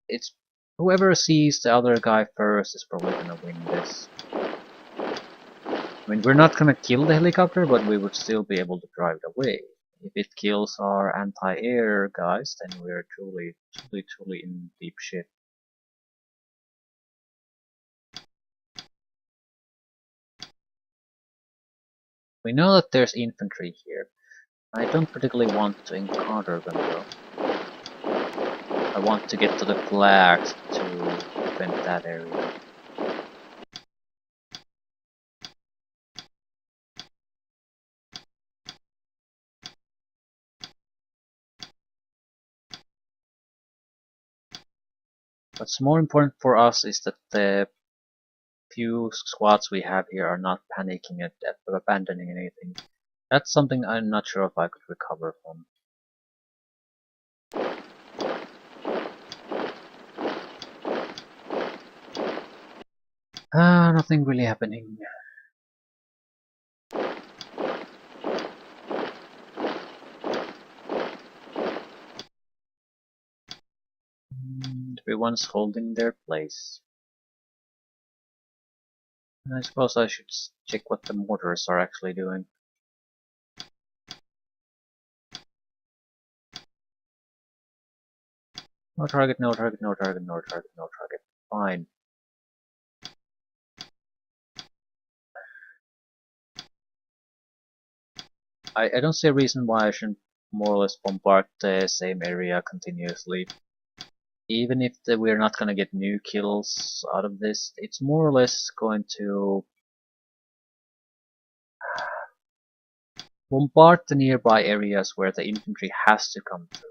it's whoever sees the other guy first is probably gonna win this. I mean, we're not gonna kill the helicopter, but we would still be able to drive it away. If it kills our anti-air guys, then we're truly in deep shit. We know that there's infantry here. I don't particularly want to encounter them though. I want to get to the flags to defend that area. What's more important for us is that the few squads we have here are not panicking at abandoning anything. That's something I'm not sure if I could recover from. Nothing really happening. Everyone's holding their place. I suppose I should check what the mortars are actually doing. No target, no target, no target, no target, no target. Fine. I don't see a reason why I shouldn't more or less bombard the same area continuously. Even if we're not gonna get new kills out of this, it's more or less going to bombard the nearby areas where the infantry has to come through.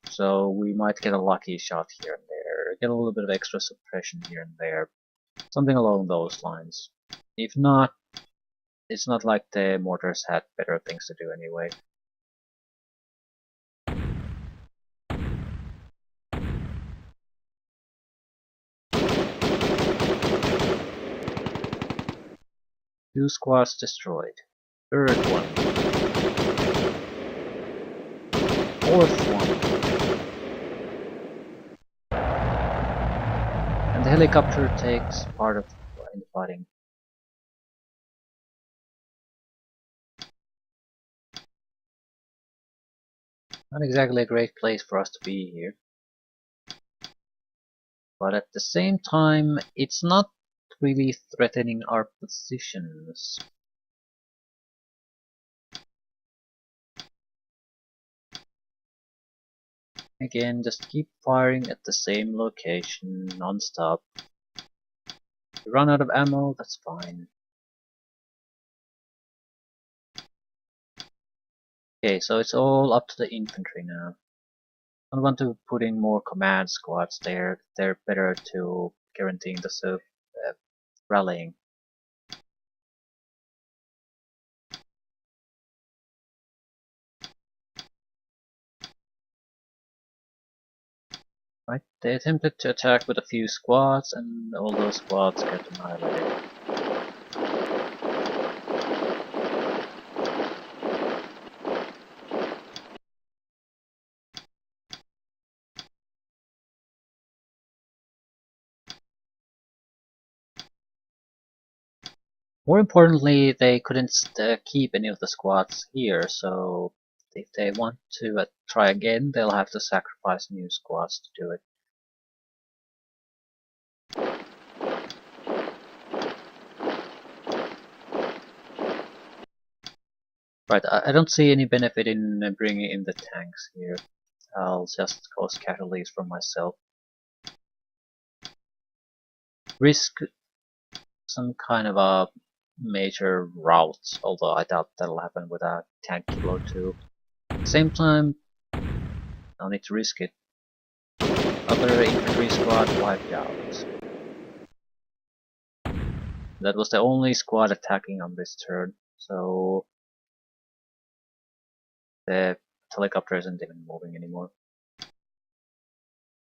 So we might get a lucky shot here and there, get a little bit of extra suppression here and there, something along those lines. If not, it's not like the mortars had better things to do anyway. Two squads destroyed. Third one. Fourth one. And the helicopter takes part of in the fighting. Not exactly a great place for us to be here. But at the same time, it's not really threatening our positions. Again, just keep firing at the same location non-stop. If you run out of ammo, that's fine. Okay, so it's all up to the infantry now. I want to put in more command squads there. They're better to guaranteeing the rallying. Right, they attempted to attack with a few squads, and all those squads get annihilated. More importantly, they couldn't keep any of the squads here, so if they want to try again, they'll have to sacrifice new squads to do it. Right, I don't see any benefit in bringing in the tanks here. I'll just cause casualties for myself. Risk some kind of a major rout, although I doubt that'll happen with a tank kilo 2. At the same time, no need to risk it. Other infantry squad wiped out. That was the only squad attacking on this turn, so the helicopter isn't even moving anymore.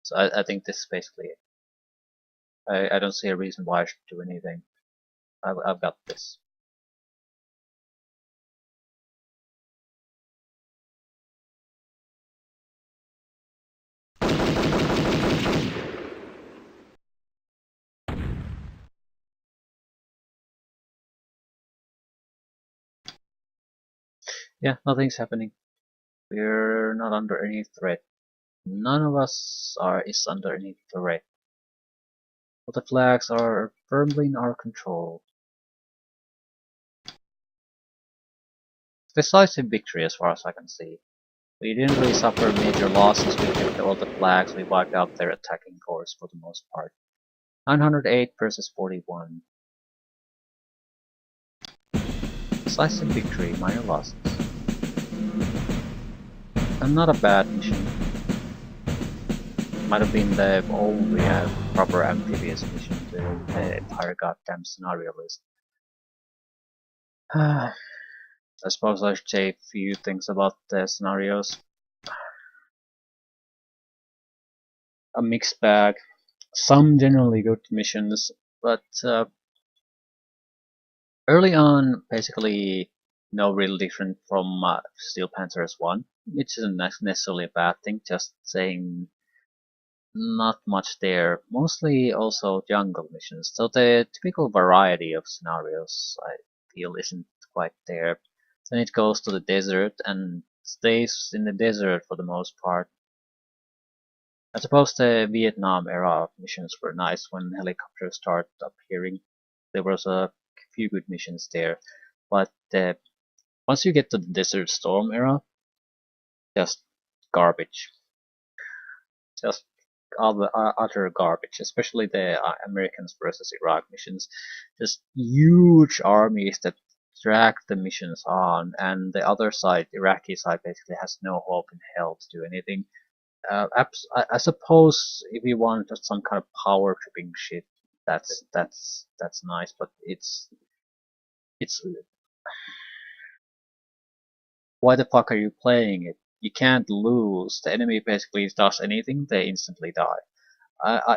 So I think this is basically it. I don't see a reason why I should do anything. I've got this. Yeah, nothing's happening. We're not under any threat. None of us is under any threat. But the flags are firmly in our control. Decisive victory as far as I can see. We didn't really suffer major losses, we kept all the flags, we wiped out their attacking force for the most part. 908 versus 41. Decisive victory, minor losses. And not a bad mission. Might have been the only proper amphibious mission in the entire goddamn scenario list. I suppose I should say a few things about the scenarios. A mixed bag. Some generally good missions, but early on, basically no real different from Steel Panthers 1, which isn't necessarily a bad thing, just saying not much there. Mostly also jungle missions, so the typical variety of scenarios I feel isn't quite there. Then it goes to the desert and stays in the desert for the most part. I suppose the Vietnam era missions were nice when helicopters started appearing. There was a few good missions there, but once you get to the Desert Storm era, just garbage. Just utter garbage, especially the Americans versus Iraq missions. Just huge armies that drag the missions on, and the other side, Iraqi side, basically has no hope in hell to do anything. I suppose if you want some kind of power tripping shit, that's nice, but it's why the fuck are you playing it? You can't lose. The enemy basically does anything, they instantly die.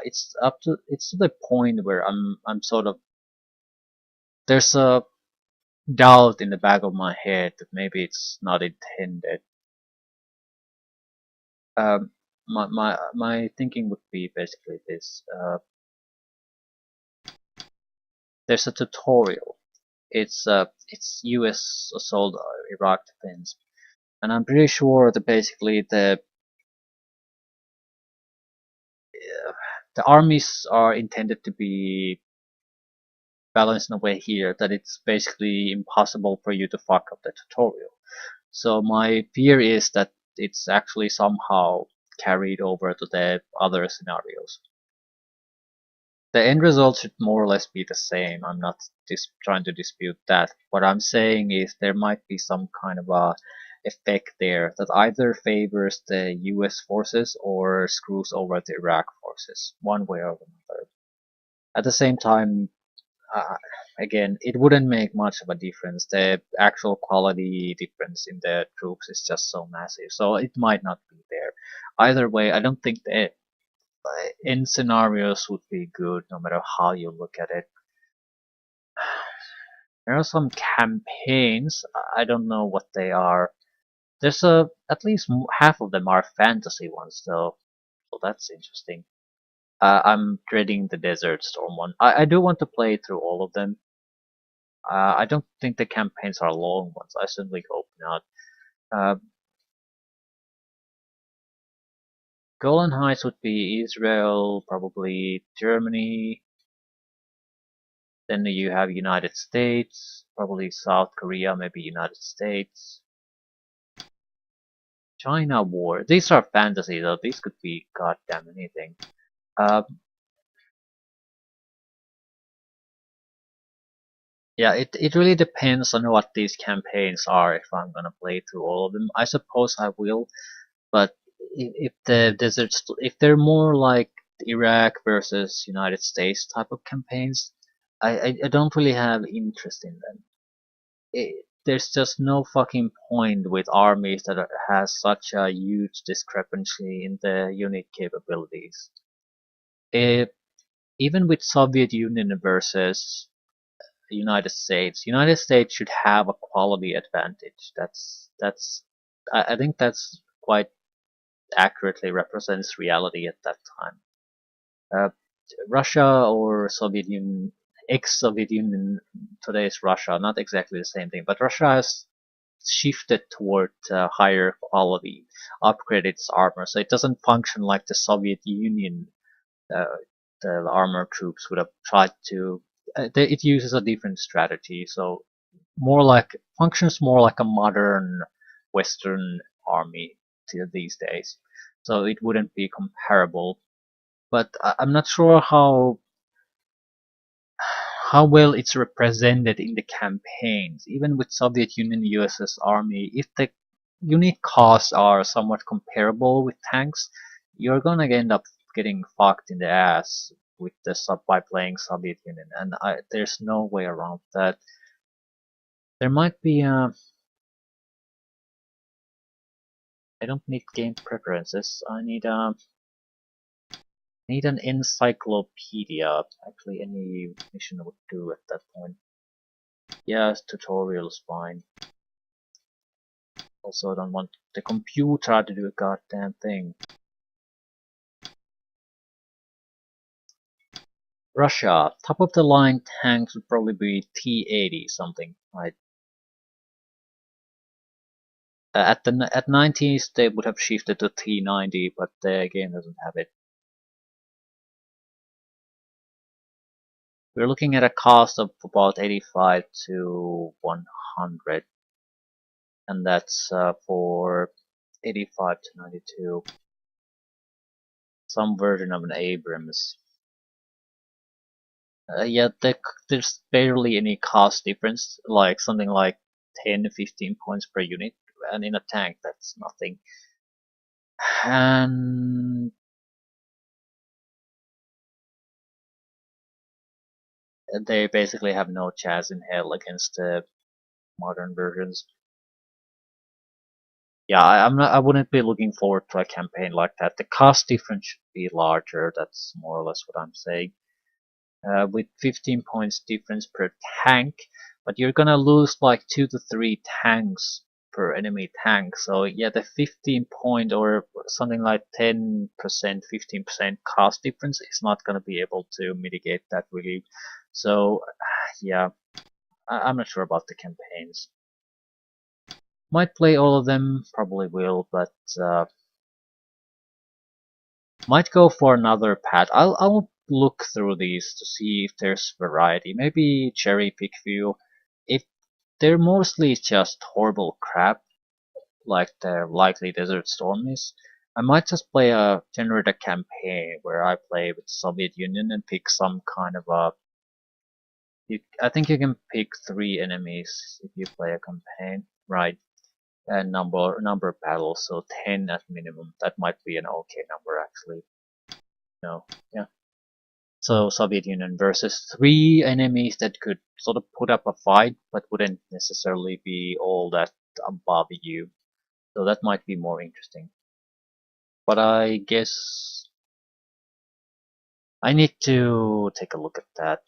It's to the point where I'm sort of there's a doubt in the back of my head that maybe it's not intended. My thinking would be basically this. There's a tutorial. It's U.S. assault Iraq defense, and I'm pretty sure that basically the armies are intended to be balanced in a way here that it's basically impossible for you to fuck up the tutorial. So my fear is that it's actually somehow carried over to the other scenarios. The end result should more or less be the same. I'm not trying to dispute that. What I'm saying is there might be some kind of a effect there that either favors the US forces or screws over the Iraq forces, one way or another. At the same time, uh, again, it wouldn't make much of a difference. The actual quality difference in the troops is just so massive, so it might not be there. Either way, I don't think the end scenarios would be good no matter how you look at it. There are some campaigns, I don't know what they are. There's at least half of them are fantasy ones though, so that's interesting. I'm dreading the Desert Storm one. I do want to play through all of them. I don't think the campaigns are long ones. I certainly hope not. Uh, Golan Heights would be Israel, probably Germany. Then you have United States, probably South Korea, maybe United States. China War. These are fantasy though. These could be goddamn anything. Uh, yeah, it really depends on what these campaigns are. If I'm gonna play through all of them, I suppose I will. But if the deserts, if they're more like Iraq versus United States type of campaigns, I don't really have interest in them. There's just no fucking point with armies that has such a huge discrepancy in the unit capabilities. It, even with Soviet Union versus United States should have a quality advantage. I think that's quite accurately represents reality at that time. Uh, Russia or Soviet Union, ex-Soviet Union, today's Russia, not exactly the same thing, but Russia has shifted toward higher quality, upgraded its armor, so it doesn't function like the Soviet Union. Uh, the armor troops would have tried to. It uses a different strategy, so more like functions more like a modern Western army these days. So it wouldn't be comparable. But I'm not sure how well it's represented in the campaigns. Even with Soviet Union USS Army, if the unit costs are somewhat comparable with tanks, you're gonna end up getting fucked in the ass with the sub by playing Soviet Union, and there's no way around that. There might be I don't need game preferences. I need an encyclopedia. Actually, any mission would do at that point. Yes, tutorial is fine. Also, I don't want the computer to do a goddamn thing. Russia, top of the line tanks would probably be T-80 something, right? At 90s they would have shifted to T-90, but the game doesn't have it. We're looking at a cost of about 85 to 100, and that's for 85 to 92. Some version of an Abrams. Yeah, there's barely any cost difference, like something like 10-15 points per unit, and in a tank that's nothing. And they basically have no chance in hell against the modern versions. Yeah, I wouldn't be looking forward to a campaign like that. The cost difference should be larger. That's more or less what I'm saying. With 15 points difference per tank, but you're gonna lose like 2 to 3 tanks per enemy tank. So yeah, the 15 point or something like 10%, 15% cost difference is not gonna be able to mitigate that really. So yeah, I'm not sure about the campaigns. Might play all of them, probably will, but might go for another path. I'll look through these to see if there's variety. Maybe cherry pick few. If they're mostly just horrible crap, like the likely Desert Storm is, I might just generate a campaign where I play with Soviet Union and pick some kind of a. I think you can pick 3 enemies if you play a campaign, right? And number of battles, so 10 at minimum. That might be an okay number actually. No, yeah. So Soviet Union versus 3 enemies that could sort of put up a fight, but wouldn't necessarily be all that above you. So that might be more interesting. But I guess I need to take a look at that.